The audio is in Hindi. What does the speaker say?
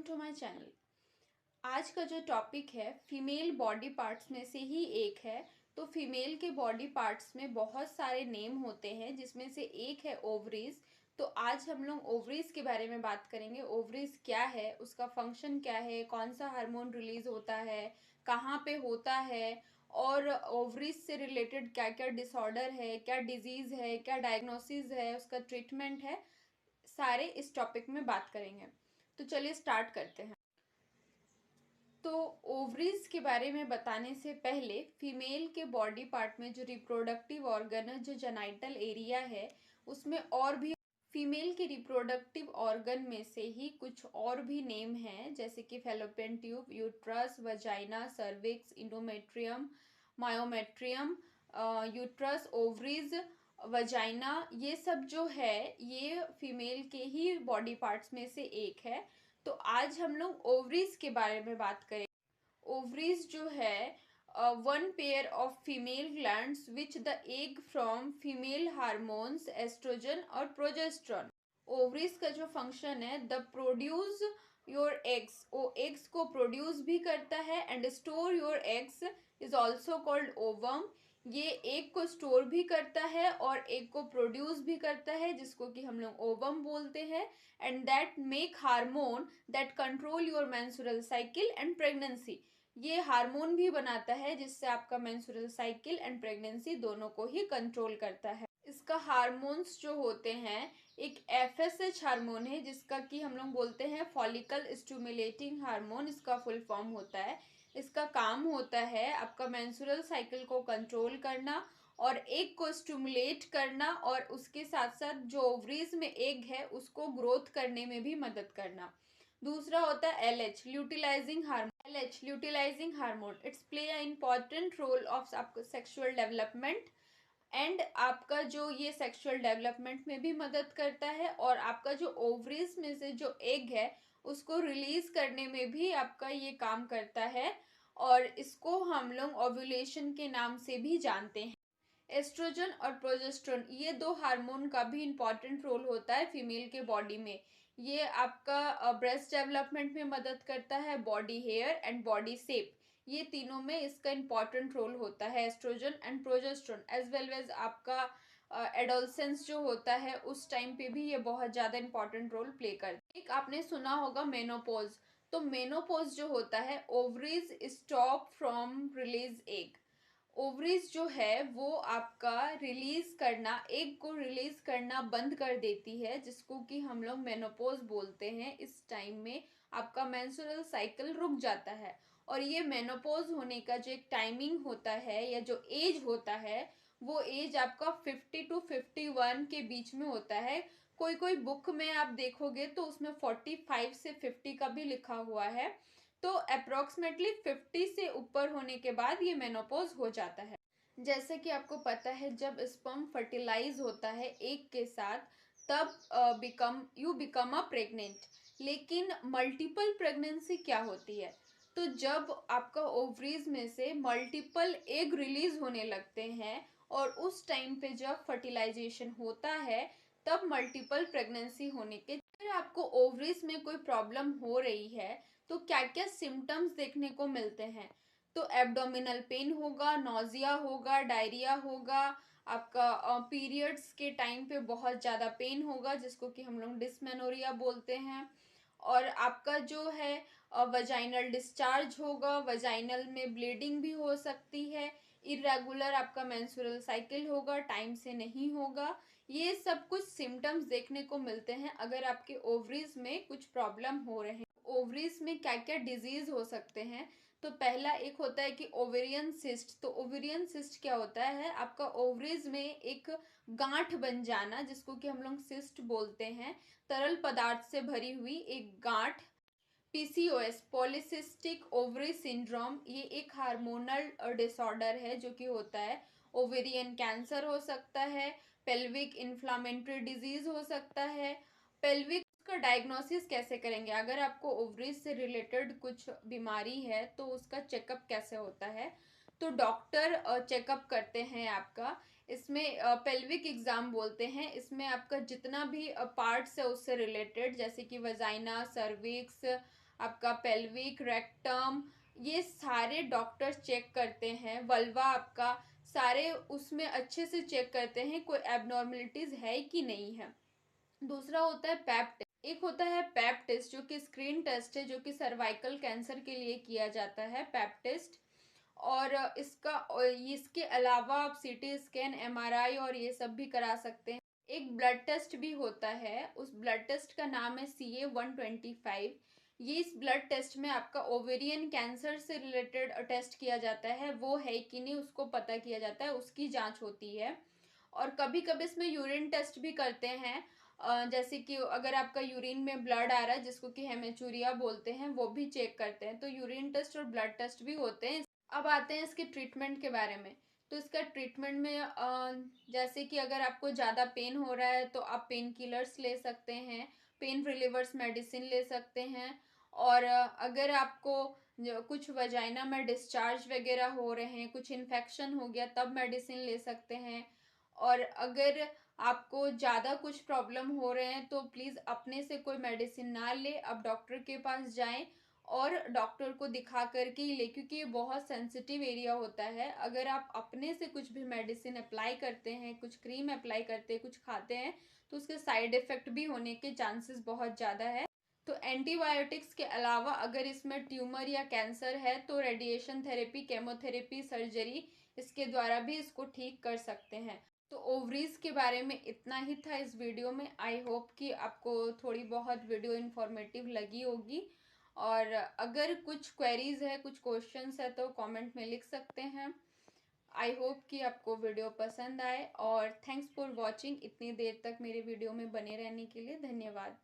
To my channel. आज का जो टॉपिक है फीमेल बॉडी पार्ट्स में से ही एक है। तो फीमेल के बॉडी पार्ट्स में बहुत सारे नेम होते हैं जिसमें से एक है ओवरीज। तो आज हम लोग ओवरीज के बारे में बात करेंगे। ओवरीज क्या है, उसका फंक्शन क्या है, कौन सा हार्मोन रिलीज होता है, कहाँ पे होता है, और ओवरीज से रिलेटेड क्या क्या डिसऑर्डर है, क्या डिजीज है, क्या डायग्नोसिस है, उसका ट्रीटमेंट है, सारे इस टॉपिक में बात करेंगे। तो चलिए स्टार्ट करते हैं। तो ओवरीज के बारे में बताने से पहले फीमेल के बॉडी पार्ट में जो रिप्रोडक्टिव ऑर्गन है, जो जेनाइटल एरिया है, उसमें और भी फीमेल के रिप्रोडक्टिव ऑर्गन में से ही कुछ और भी नेम हैं, जैसे कि fallopian tube, uterus, vagina, cervix, endometrium, myometrium, uterus, ovaries, vagina. ये सब जो है ये फीमेल के ही बॉडी पार्ट्स में से एक है। तो आज हम लोग ओवरीज के बारे में बात करें। ओवरीज जो है one pair of female glands which the egg from female hormones estrogen और प्रोजेस्ट्रॉन। ओवरीज का जो फंक्शन है, द प्रोड्यूस योर एग्स, वो एग्स को प्रोड्यूस भी करता है, and store your eggs is also called ovum. ये एग को स्टोर भी करता है और एग को प्रोड्यूस भी करता है, जिसको कि हम लोग ओवम बोलते हैं। And that make hormone that control your menstrual cycle and pregnancy. ये हार्मोन भी बनाता है जिससे आपका मेंस्ट्रुअल साइकिल एंड प्रेगनेंसी दोनों को ही कंट्रोल करता है। इसका हार्मोन्स जो होते हैं, एक एफएसएच हार्मोन है जिसका कि हम लोग बोलते हैं फॉलिकल स्टिमुलेटिंग हार्मोन, इसका फुल फॉर्म होता है। इसका काम होता है आपका मेंस्ट्रुअल साइकिल को कंट्रोल करना और एग को स्टिमुलेट करना, और उसके साथ साथ जो ओवरीज में एग है उसको ग्रोथ करने में भी मदद करना। दूसरा होता है LH, luteinizing hormone. LH luteinizing hormone, it's play a important role of आपका सेक्सुअल डेवलपमेंट, एंड आपका जो ये सेक्सुअल डेवलपमेंट में भी मदद करता है, और आपका जो ओवरीज में से जो एग है उसको रिलीज करने में भी आपका ये काम करता है, और इसको हम लोग ओव्यूलेशन के नाम से भी जानते हैं। एस्ट्रोजन और प्रोजेस्टेरोन, ये दो हार्मोन का भी इम्पॉर्टेंट रोल होता है फीमेल के बॉडी में। ये आपका ब्रेस्ट डेवलपमेंट में मदद करता है, body hair and body shape, ये तीनों में इसका इम्पॉर्टेंट रोल होता है, estrogen and progesterone. As well as आपका एडोलसेंस जो होता है उस टाइम पे भी ये बहुत ज़्यादा इम्पॉर्टेंट रोल प्ले करता है। एक आपने सुना होगा मेनोपॉज। तो मेनोपॉज जो होता है, ovaries stop from release egg. Ovaries जो है वो आपका रिलीज करना, एग को रिलीज करना बंद कर देती है, जिसको कि हम लोग मेनोपॉज बोलते हैं। इस टाइम में आपका मेंस्ट्रुअल साइकिल रुक जाता है, और ये मेनोपॉज होने का जो एक टाइमिंग होता है या जो एज होता है, वो एज आपका 50 to 51 के बीच में होता है। कोई कोई बुक में आप देखोगे तो उसमें 45 से 50 का भी लिखा हुआ है। तो अप्रोक्सीमेटली 50 से ऊपर होने के बाद ये मेनोपॉज हो जाता है। जैसे कि आपको पता है, जब स्पर्म फर्टिलाइज होता है एग के साथ, तब बिकम अ प्रेग्नेंट। लेकिन मल्टीपल प्रेगनेंसी क्या होती है? तो जब आपका ओवरीज में से मल्टीपल एग रिलीज होने लगते हैं, और उस टाइम पे जब फर्टिलाइजेशन होता है, तब मल्टीपल प्रेगनेंसी होने के, अगर आपको ओवरीज में कोई प्रॉब्लम हो रही है तो क्या क्या सिम्टम्स देखने को मिलते हैं? तो एब्डोमिनल पेन होगा, नोजिया होगा, डायरिया होगा, आपका पीरियड्स के टाइम पे बहुत ज़्यादा पेन होगा, जिसको कि हम लोग डिस्मेनोरिया बोलते हैं। और आपका जो है वजाइनल डिस्चार्ज होगा, वजाइनल में ब्लीडिंग भी हो सकती है, इरेगुलर आपका मेंस्ट्रुअल साइकिल होगा, टाइम से नहीं होगा। ये सब कुछ सिम्टम्स देखने को मिलते हैं अगर आपके ओवरीज में कुछ प्रॉब्लम हो रहे हैं। ओवरीज में क्या क्या डिजीज हो सकते हैं? तो पहला एक होता है कि ओवेरियन सिस्ट। तो ओवेरियन सिस्ट क्या होता है? आपका ओवरीज में एक गांठ बन जाना, जिसको कि हम लोग सिस्ट बोलते हैं, तरल पदार्थ से भरी हुई एक गांठ। पीसीओएस, पॉलीसिस्टिक ओवरी सिंड्रोम, ये एक हार्मोनल डिसऑर्डर है जो कि होता है। ओवेरियन कैंसर हो सकता है, पेल्विक इन्फ्लामेटरी डिजीज हो सकता है। पेल्विक का डायग्नोसिस कैसे करेंगे? अगर आपको ओवरीज से रिलेटेड कुछ बीमारी है तो उसका चेकअप कैसे होता है? तो डॉक्टर चेकअप करते हैं आपका। इसमें पेल्विक एग्जाम बोलते हैं। इसमें आपका जितना भी पार्ट्स है उससे रिलेटेड, जैसे कि वजाइना, सर्विक्स, आपका पेल्विक, रेक्टम, ये सारे डॉक्टर चेक करते हैं। वल्वा आपका, सारे उसमें अच्छे से चेक करते हैं कोई एबनॉर्मलिटीज है कि नहीं है। दूसरा होता है पैप टेस्ट। एक होता है पैप टेस्ट जो कि स्क्रीन टेस्ट है, जो कि सर्वाइकल कैंसर के लिए किया जाता है, पैप टेस्ट। और इसके अलावा आप सीटी स्कैन, एमआरआई और ये सब भी करा सकते हैं। एक ब्लड टेस्ट भी होता है, उस ब्लड टेस्ट का नाम है CA-125। ये इस ब्लड टेस्ट में आपका ओवेरियन कैंसर से रिलेटेड टेस्ट किया जाता है, वो है कि नहीं उसको पता किया जाता है, उसकी जांच होती है। और कभी कभी इसमें यूरिन टेस्ट भी करते हैं, जैसे कि अगर आपका यूरिन में ब्लड आ रहा है जिसको कि हेमेचूरिया बोलते हैं, वो भी चेक करते हैं। तो यूरिन टेस्ट और ब्लड टेस्ट भी होते हैं। अब आते हैं इसके ट्रीटमेंट के बारे में। तो इसका ट्रीटमेंट में जैसे कि अगर आपको ज़्यादा पेन हो रहा है तो आप पेन किलर्स ले सकते हैं, पेन रिलीवर्स मेडिसिन ले सकते हैं। और अगर आपको कुछ वजाइना में डिस्चार्ज वगैरह हो रहे हैं, कुछ इन्फेक्शन हो गया, तब मेडिसिन ले सकते हैं। और अगर आपको ज़्यादा कुछ प्रॉब्लम हो रहे हैं तो प्लीज़ अपने से कोई मेडिसिन ना ले, आप डॉक्टर के पास जाएं और डॉक्टर को दिखा करके ही ले, क्योंकि ये बहुत सेंसिटिव एरिया होता है। अगर आप अपने से कुछ भी मेडिसिन अप्लाई करते हैं, कुछ क्रीम अप्लाई करते हैं, कुछ खाते हैं, तो उसके साइड इफेक्ट भी होने के चांसेस बहुत ज़्यादा है। तो एंटीबायोटिक्स के अलावा अगर इसमें ट्यूमर या कैंसर है तो रेडिएशन थेरेपी, केमोथेरेपी, सर्जरी, इसके द्वारा भी इसको ठीक कर सकते हैं। तो ओवरीज के बारे में इतना ही था इस वीडियो में। आई होप कि आपको थोड़ी बहुत वीडियो इन्फॉर्मेटिव लगी होगी। और अगर कुछ क्वेरीज है, कुछ क्वेश्चंस है तो कमेंट में लिख सकते हैं। आई होप कि आपको वीडियो पसंद आए, और थैंक्स फॉर वॉचिंग। इतनी देर तक मेरे वीडियो में बने रहने के लिए धन्यवाद।